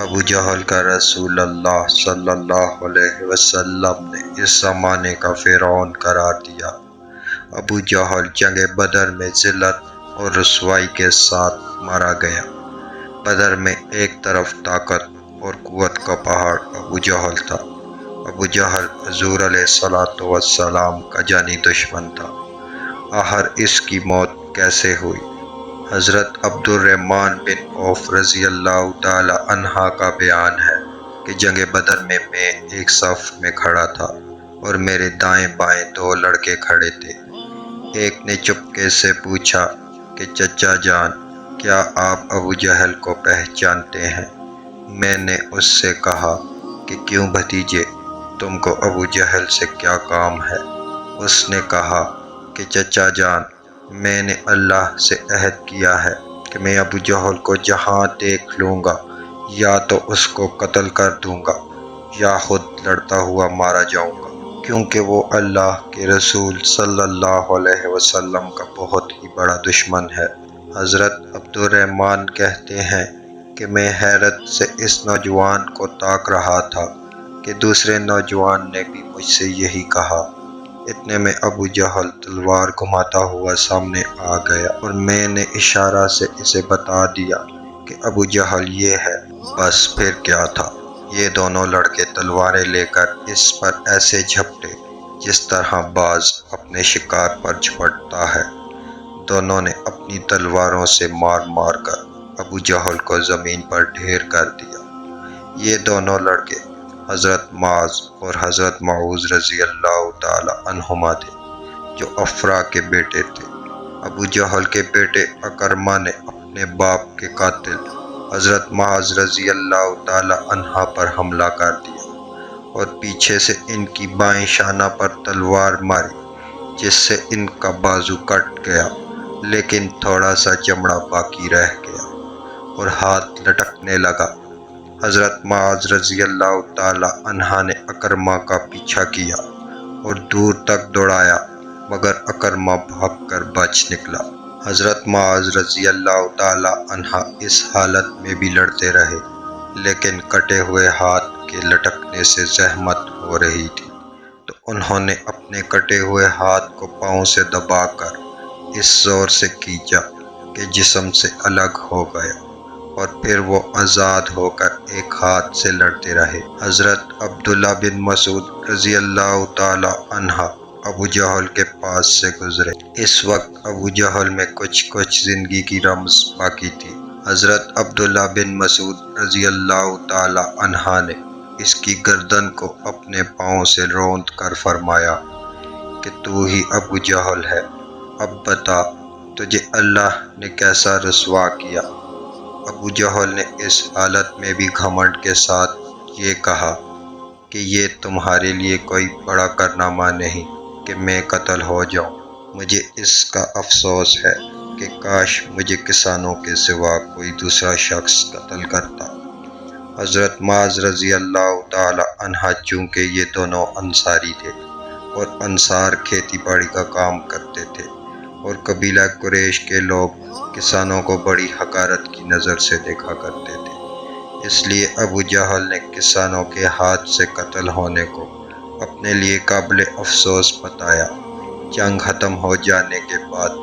ابو جہل کا رسول اللہ صلی اللہ علیہ وسلم نے اس زمانے کا فرعون قرار دیا۔ ابو جہل جنگ بدر میں ذلت اور رسوائی کے ساتھ مارا گیا۔ بدر میں ایک طرف طاقت اور قوت کا پہاڑ ابو جہل تھا۔ ابو جہل حضور علیہ السلام کا جانی دشمن تھا۔ آخر اس کی موت کیسے ہوئی؟ حضرت عبد الرحمن بن عوف رضی اللہ تعالی عنہ کا بیان ہے کہ جنگ بدر میں ایک صف میں کھڑا تھا اور میرے دائیں بائیں دو لڑکے کھڑے تھے۔ ایک نے چپکے سے پوچھا کہ چچا جان، کیا آپ ابو جہل کو پہچانتے ہیں؟ میں نے اس سے کہا کہ کیوں بھتیجے، تم کو ابو جہل سے کیا کام ہے؟ اس نے کہا کہ چچا جان، میں نے اللہ سے عہد کیا ہے کہ میں ابو جہل کو جہاں دیکھ لوں گا یا تو اس کو قتل کر دوں گا یا خود لڑتا ہوا مارا جاؤں گا، کیونکہ وہ اللہ کے رسول صلی اللہ علیہ وسلم کا بہت ہی بڑا دشمن ہے۔ حضرت عبد الرحمن کہتے ہیں کہ میں حیرت سے اس نوجوان کو تاک رہا تھا کہ دوسرے نوجوان نے بھی مجھ سے یہی کہا۔ اتنے میں ابو جہل تلوار گھماتا ہوا سامنے آ گیا اور میں نے اشارہ سے اسے بتا دیا کہ ابو جہل یہ ہے۔ بس پھر کیا تھا، یہ دونوں لڑکے تلواریں لے کر اس پر ایسے جھپٹے جس طرح باز اپنے شکار پر جھپٹتا ہے۔ دونوں نے اپنی تلواروں سے مار مار کر ابو جہل کو زمین پر ڈھیر کر دیا۔ یہ دونوں لڑکے حضرت معاذ اور حضرت معوذ رضی اللہ تعالی عنہما تھے، جو افرا کے بیٹے تھے۔ ابو جہل کے بیٹے اکرمہ نے اپنے باپ کے قاتل حضرت معاذ رضی اللہ تعالی عنہ پر حملہ کر دیا اور پیچھے سے ان کی بائیں شانہ پر تلوار ماری، جس سے ان کا بازو کٹ گیا، لیکن تھوڑا سا چمڑا باقی رہ گیا اور ہاتھ لٹکنے لگا۔ حضرت معاذ رضی اللہ تعالی عنہ نے اکرمہ کا پیچھا کیا اور دور تک دوڑایا، مگر اکرمہ بھاگ کر بچ نکلا۔ حضرت معاذ رضی اللہ تعالی عنہ اس حالت میں بھی لڑتے رہے، لیکن کٹے ہوئے ہاتھ کے لٹکنے سے زحمت ہو رہی تھی، تو انہوں نے اپنے کٹے ہوئے ہاتھ کو پاؤں سے دبا کر اس زور سے کھینچا کہ جسم سے الگ ہو گیا، اور پھر وہ آزاد ہو کر ایک ہاتھ سے لڑتے رہے۔ حضرت عبداللہ بن مسعود رضی اللہ تعالی عنہ ابو جہل کے پاس سے گزرے۔ اس وقت ابو جہل میں کچھ زندگی کی رمز باقی تھی۔ حضرت عبداللہ بن مسعود رضی اللہ تعالی عنہ نے اس کی گردن کو اپنے پاؤں سے روند کر فرمایا کہ تو ہی ابو جہل ہے، اب بتا تجھے اللہ نے کیسا رسوا کیا۔ ابو جہل نے اس حالت میں بھی گھمنڈ کے ساتھ یہ کہا کہ یہ تمہارے لیے کوئی بڑا کارنامہ نہیں کہ میں قتل ہو جاؤں۔ مجھے اس کا افسوس ہے کہ کاش مجھے کسانوں کے سوا کوئی دوسرا شخص قتل کرتا۔ حضرت معاذ رضی اللہ تعالی عنہ چونکہ یہ دونوں انصاری تھے اور انصار کھیتی باڑی کا کام کرتے تھے، اور قبیلہ قریش کے لوگ کسانوں کو بڑی حقارت کی نظر سے دیکھا کرتے تھے، اس لیے ابو جہل نے کسانوں کے ہاتھ سے قتل ہونے کو اپنے لیے قابل افسوس بتایا۔ جنگ ختم ہو جانے کے بعد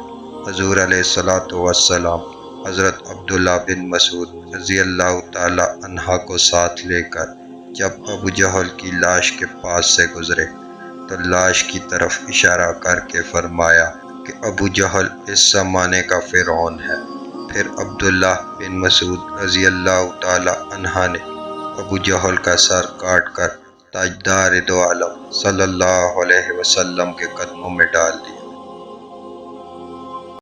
حضور علیہ السلام حضرت عبداللہ بن مسعود رضی اللہ تعالی عنہ کو ساتھ لے کر جب ابو جہل کی لاش کے پاس سے گزرے تو لاش کی طرف اشارہ کر کے فرمایا کہ ابو جہل اس زمانے کا فرعون ہے۔ پھر عبداللہ بن مسعود رضی اللہ تعالی عنہ نے ابو جہل کا سر کاٹ کر تاجدار دو عالم صلی اللہ علیہ وسلم کے قدموں میں ڈال دیا۔